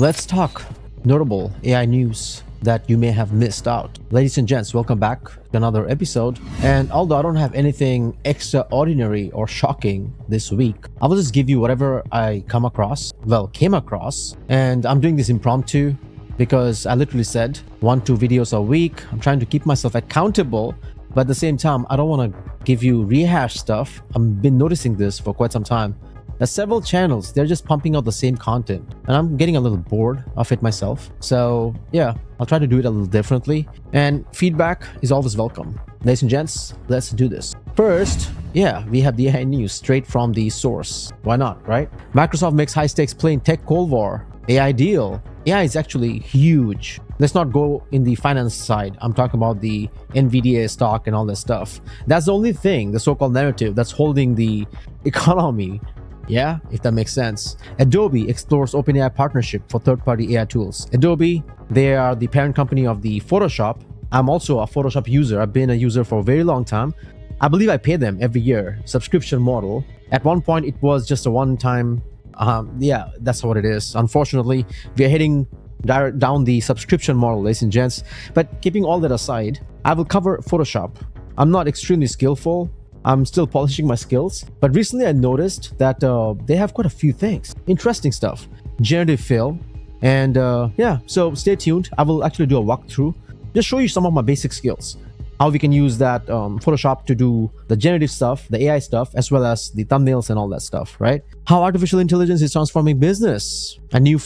Let's talk notable AI news that you may have missed out. Ladies and gents, welcome back to another episode. And although I don't have anything extraordinary or shocking this week, I will just give you whatever I came across. And I'm doing this impromptu because I literally said 1-2 videos a week. I'm trying to keep myself accountable, but at the same time, I don't want to give you rehash stuff. I've been noticing this for quite some time. There's several channels, they're just pumping out the same content, and I'm getting a little bored of it myself. So yeah, I'll try to do it a little differently, and feedback is always welcome. Ladies and gents, let's do this. First, yeah, we have the AI news straight from the source. Why not, right? Microsoft makes high-stakes play in tech cold war. AI deal. AI is actually huge. Let's not go in the finance side. I'm talking about the NVIDIA stock and all that stuff. That's the only thing, the so-called narrative, that's holding the economy. Yeah, if that makes sense. Adobe explores OpenAI partnership for third-party AI tools. Adobe, they are the parent company of the Photoshop. I'm also a Photoshop user. I've been a user for a very long time. I believe I pay them every year, subscription model. At one point, it was just a one-time, yeah, that's what it is. Unfortunately, we are heading down the subscription model, ladies and gents. But keeping all that aside, I will cover Photoshop. I'm not extremely skillful. I'm still polishing my skills, but recently I noticed that they have quite a few things. Interesting stuff. Generative fill. And yeah, so stay tuned. I will actually do a walkthrough. Just show you some of my basic skills. How we can use that Photoshop to do the generative stuff, the AI stuff, as well as the thumbnails and all that stuff, right? How artificial intelligence is transforming business. A new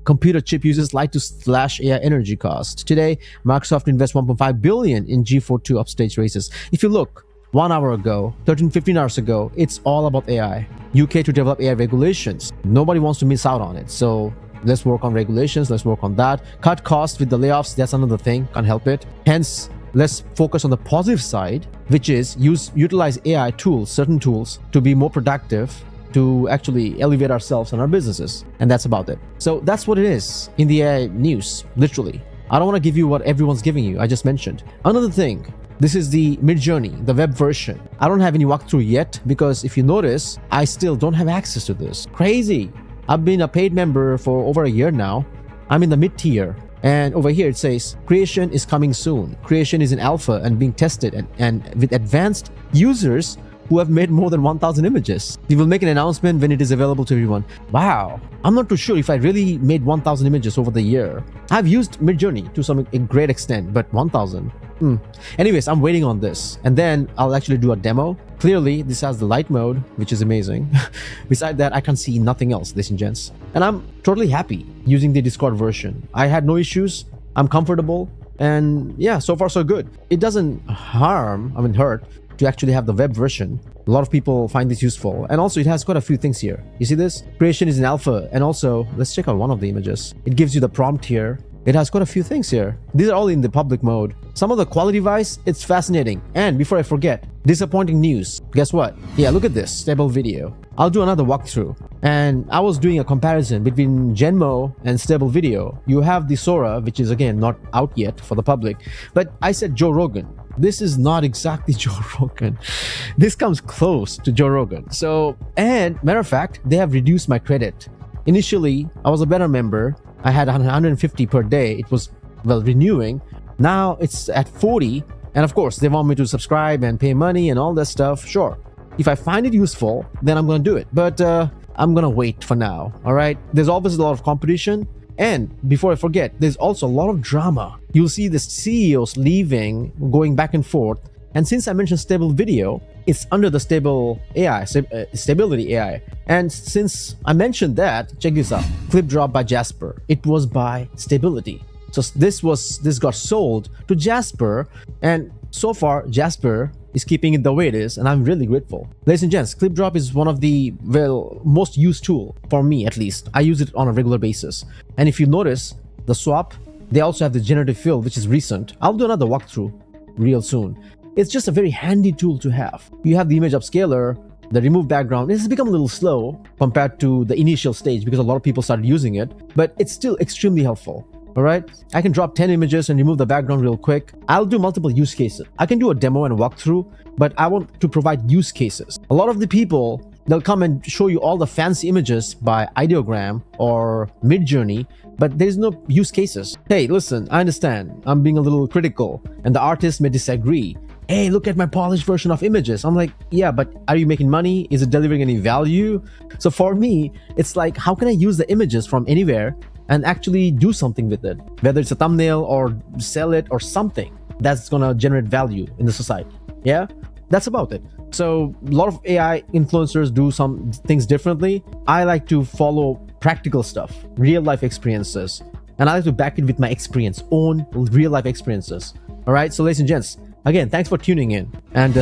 computer chip users like to slash AI energy cost. Today, Microsoft invests $1.5 billion in G42 upstage races. If you look, 1 hour ago, 15 hours ago, it's all about AI. UK to develop AI regulations. Nobody wants to miss out on it. So let's work on regulations. Let's work on that. Cut costs with the layoffs. That's another thing. Can't help it. Hence, let's focus on the positive side, which is utilize AI tools, certain tools, to be more productive, to actually elevate ourselves and our businesses. And that's about it. So that's what it is in the AI news, literally. I don't want to give you what everyone's giving you. I just mentioned. Another thing. This is the Midjourney, the web version. I don't have any walkthrough yet because if you notice, I still don't have access to this. Crazy. I've been a paid member for over a year now. I'm in the mid-tier. And over here it says, creation is coming soon. Creation is in alpha and being tested and with advanced users who have made more than 1,000 images. We will make an announcement when it is available to everyone. Wow. I'm not too sure if I really made 1,000 images over the year. I've used Midjourney to a great extent, but 1,000. Anyways, I'm waiting on this. And then I'll actually do a demo. Clearly, this has the light mode, which is amazing. Besides that, I can see nothing else, ladies and gents. And I'm totally happy using the Discord version. I had no issues. I'm comfortable. And yeah, so far so good. It doesn't hurt to actually have the web version. A lot of people find this useful. And also it has quite a few things here. You see this? Creation is in alpha. And also, let's check out one of the images. It gives you the prompt here. It has quite a few things here. These are all in the public mode. Some of the quality-wise, it's fascinating. And before I forget, disappointing news. Guess what? Yeah, look at this stable video. I'll do another walkthrough. And I was doing a comparison between Genmo and stable video. You have the Sora, which is again not out yet for the public. But I said Joe Rogan. This is not exactly Joe Rogan. This comes close to Joe Rogan. So, and matter of fact, they have reduced my credit. Initially, I was a better member. I had 150 per day. It was, well, renewing. Now it's at 40. And of course, they want me to subscribe and pay money and all that stuff. Sure. If I find it useful, then I'm going to do it. But I'm going to wait for now. All right. There's always a lot of competition. And before I forget, there's also a lot of drama. You'll see the CEOs leaving, going back and forth. And since I mentioned stable video, it's under the stable AI, stability AI. And since I mentioned that, check this out. Clip drop by Jasper. It was by stability. So this got sold to Jasper. And so far, Jasper is keeping it the way it is. And I'm really grateful. Ladies and gents, clip drop is one of the, well, most used tool for me, at least. I use it on a regular basis. And if you notice, the swap, they also have the generative fill, which is recent. I'll do another walkthrough real soon. It's just a very handy tool to have. You have the image upscaler, the remove background. It has become a little slow compared to the initial stage because a lot of people started using it, but it's still extremely helpful. All right, I can drop 10 images and remove the background real quick. I'll do multiple use cases. I can do a demo and walkthrough, but I want to provide use cases. A lot of the people They'll come and show you all the fancy images by Ideogram or Midjourney, but there's no use cases. Hey, listen, I understand. I'm being a little critical, and the artist may disagree. Hey, look at my polished version of images. I'm like, yeah, but are you making money? Is it delivering any value? So for me, it's like, how can I use the images from anywhere and actually do something with it? Whether it's a thumbnail or sell it or something that's gonna generate value in the society. Yeah, that's about it. So a lot of AI influencers do some things differently. I like to follow practical stuff, real life experiences, and I like to back it with my experience, own real life experiences. All right, so ladies and gents, again, thanks for tuning in, and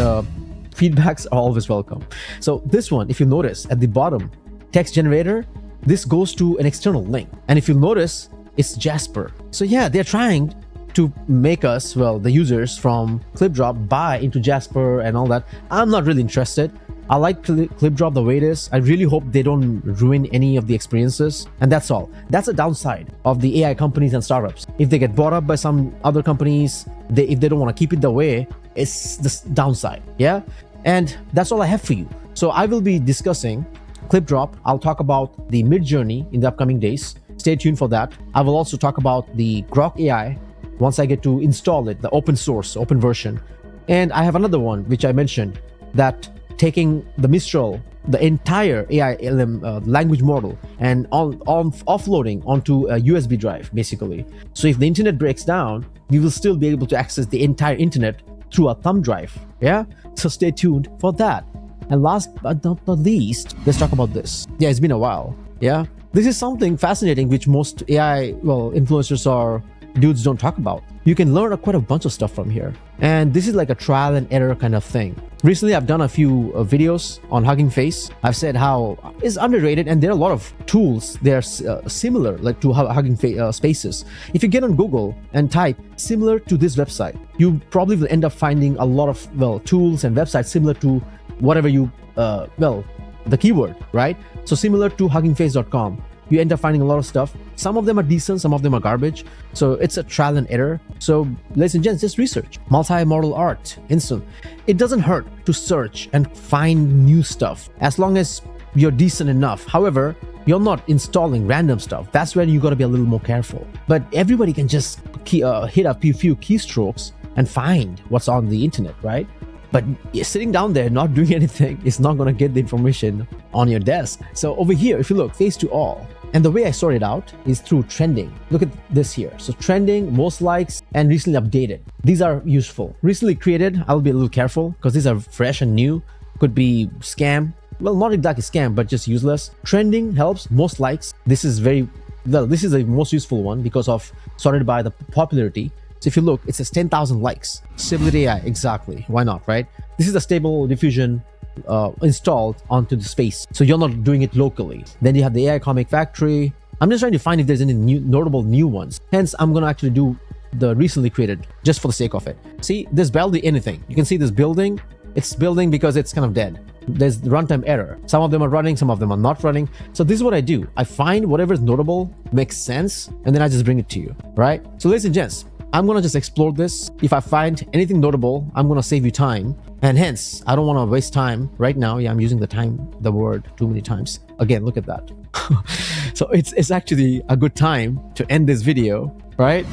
feedbacks are always welcome. So this one, if you notice at the bottom, text generator, this goes to an external link. And if you notice, it's Jasper. So yeah, they're trying to make us, well, the users from ClipDrop buy into Jasper and all that. I'm not really interested. I like ClipDrop the way it is. I really hope they don't ruin any of the experiences. And that's all. That's a downside of the AI companies and startups. If they get bought up by some other companies, if they don't want to keep it the way, it's the downside. Yeah. And that's all I have for you. So I will be discussing ClipDrop. I'll talk about the Midjourney in the upcoming days. Stay tuned for that. I will also talk about the Grok AI once I get to install it, the open source, open version. And I have another one, which I mentioned, that taking the Mistral, the entire AI language model, and offloading onto a USB drive, basically. So if the internet breaks down, we will still be able to access the entire internet through a thumb drive. Yeah? So stay tuned for that. And last but not the least, let's talk about this. Yeah, it's been a while. Yeah? This is something fascinating which most AI, influencers or dudes don't talk about. You can learn quite a bunch of stuff from here. And this is like a trial and error kind of thing. Recently, I've done a few videos on Hugging Face. I've said how it's underrated, and there are a lot of tools. They're similar like to Hugging Spaces. If you get on Google and type similar to this website, you probably will end up finding a lot of tools and websites similar to whatever you the keyword, right? So similar to huggingface.com. You end up finding a lot of stuff. Some of them are decent, some of them are garbage. So it's a trial and error. So ladies and gents, just research. Multi-modal art, instant. It doesn't hurt to search and find new stuff as long as you're decent enough. However, you're not installing random stuff. That's where you got to be a little more careful. But everybody can just hit a few keystrokes and find what's on the internet, right? But sitting down there not doing anything is not going to get the information on your desk. So over here, if you look, face to all. And the way I sort it out is through trending. Look at this here. So trending, most likes, and recently updated. These are useful. Recently created, I'll be a little careful because these are fresh and new. Could be scam. Well, not exactly scam, but just useless. Trending helps, most likes. This is the most useful one because of sorted by the popularity. So if you look, it says 10,000 likes. Stability AI, exactly. Why not, right? This is the stable diffusion installed onto the space. So you're not doing it locally. Then you have the AI Comic Factory. I'm just trying to find if there's any notable new ones. Hence, I'm going to actually do the recently created just for the sake of it. See, there's barely anything. You can see this building. It's building because it's kind of dead. There's runtime error. Some of them are running, some of them are not running. So this is what I do. I find whatever is notable, makes sense, and then I just bring it to you, right? So ladies and gents, I'm going to just explore this. If I find anything notable, I'm going to save you time. And hence, I don't want to waste time right now. Yeah, I'm using the word too many times. Again, look at that. So it's actually a good time to end this video, right?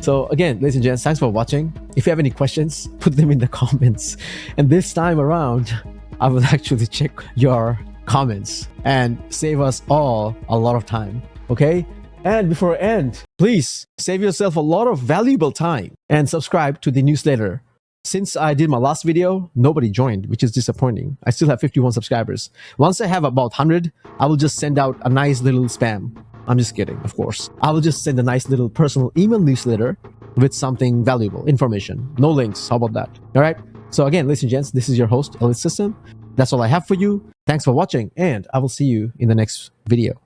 So again, ladies and gents, thanks for watching. If you have any questions, put them in the comments. And this time around, I will actually check your comments and save us all a lot of time. Okay? And before I end, please save yourself a lot of valuable time and subscribe to the newsletter. Since I did my last video, nobody joined, which is disappointing. I still have 51 subscribers. Once I have about 100, I will just send out a nice little spam. I'm just kidding, of course. I will just send a nice little personal email newsletter with something valuable, information. No links. How about that? All right. So again, ladies and gents, this is your host, Elite System. That's all I have for you. Thanks for watching, and I will see you in the next video.